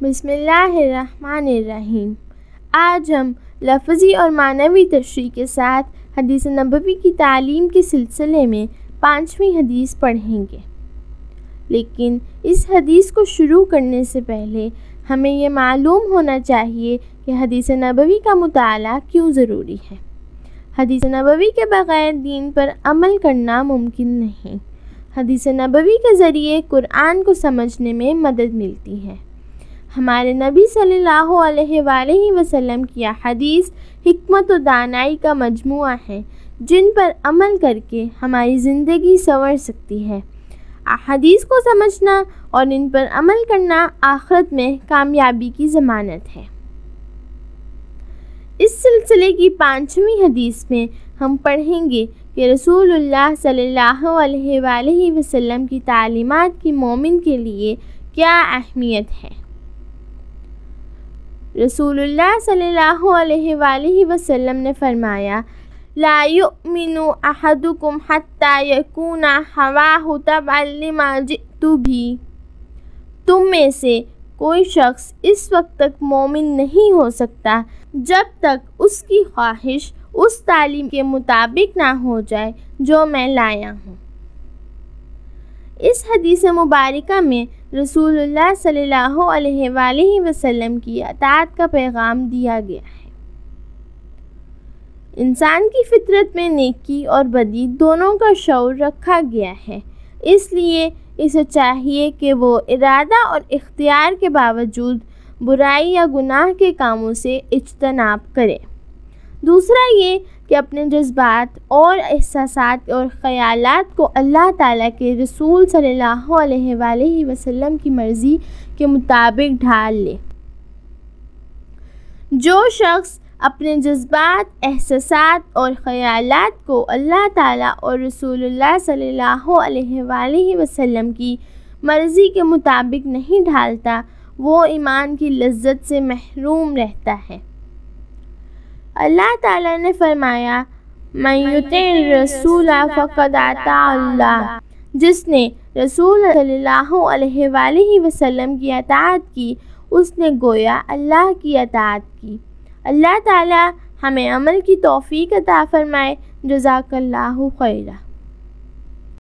بسم اللہ الرحمن الرحیم۔ آج ہم لفظی اور معنوی تشریح کے ساتھ حدیث نبوی کی تعلیم کے سلسلے میں 5ویں حدیث پڑھیں گے، لیکن اس حدیث کو شروع کرنے سے پہلے ہمیں یہ معلوم ہونا چاہیے کہ حدیث نبوی کا مطالعہ کیوں ضروری ہے۔ حدیث نبوی کے بغیر دین پر عمل کرنا ممکن نہیں۔ حدیث نبوی کے ذریعے قرآن کو سمجھنے میں مدد ملتی ہے۔ ہمارے نبی صلی اللہ علیہ وآلہ وسلم کی احادیث حکمت و دانائی کا مجموعہ ہے، جن پر عمل کر کے ہماری زندگی سنور سکتی ہے۔ احادیث کو سمجھنا اور ان پر عمل کرنا آخرت میں کامیابی کی ضمانت ہے۔ اس سلسلے کی 5ویں حدیث میں ہم پڑھیں گے کہ رسول اللہ صلی اللہ علیہ وآلہ وسلم کی تعلیمات کی مومن کے لیے کیا اہمیت ہے۔ رسول اللہ صلی اللہ علیہ وآلہ وسلم نے فرمایا، لا یؤمن احدکم حتی یکون ہواہ تبعا لما جئت بھی۔ تم میں سے کوئی شخص اس وقت تک مومن نہیں ہو سکتا جب تک اس کی خواہش اس تعلیم کے مطابق نہ ہو جائے جو میں لایا ہوں۔ اس حدیث مبارکہ میں رسول اللہ صلی اللہ علیہ وآلہ وسلم کی اطاعت کا پیغام دیا گیا ہے۔ انسان کی فطرت میں نیکی اور بدی دونوں کا شعور رکھا گیا ہے، اس لیے اسے چاہیے کہ وہ ارادہ اور اختیار کے باوجود برائی یا گناہ کے کاموں سے اجتناب کرے۔ دوسرا یہ کہ اپنے جذبات اور احساسات اور خیالات کو اللہ تعالیٰ کے رسول صلی اللہ علیہ وآلہ وسلم کی مرضی کے مطابق ڈھال لے۔ جو شخص اپنے جذبات، احساسات اور خیالات کو اللہ تعالیٰ اور رسول اللہ صلی اللہ علیہ وآلہ وسلم کی مرضی کے مطابق نہیں ڈھالتا، وہ ایمان کی لذت سے محروم رہتا ہے۔ اللہ تعالیٰ نے فرمایا، من یطع الرسول فقد اطاع اللہ۔ جس نے رسول صلی اللہ علیہ وآلہ وسلم کی اطاعت کی، اس نے گویا اللہ کی اطاعت کی۔ اللہ تعالیٰ ہمیں عمل کی توفیق عطا فرمائے۔ جزاک اللہ خیرا۔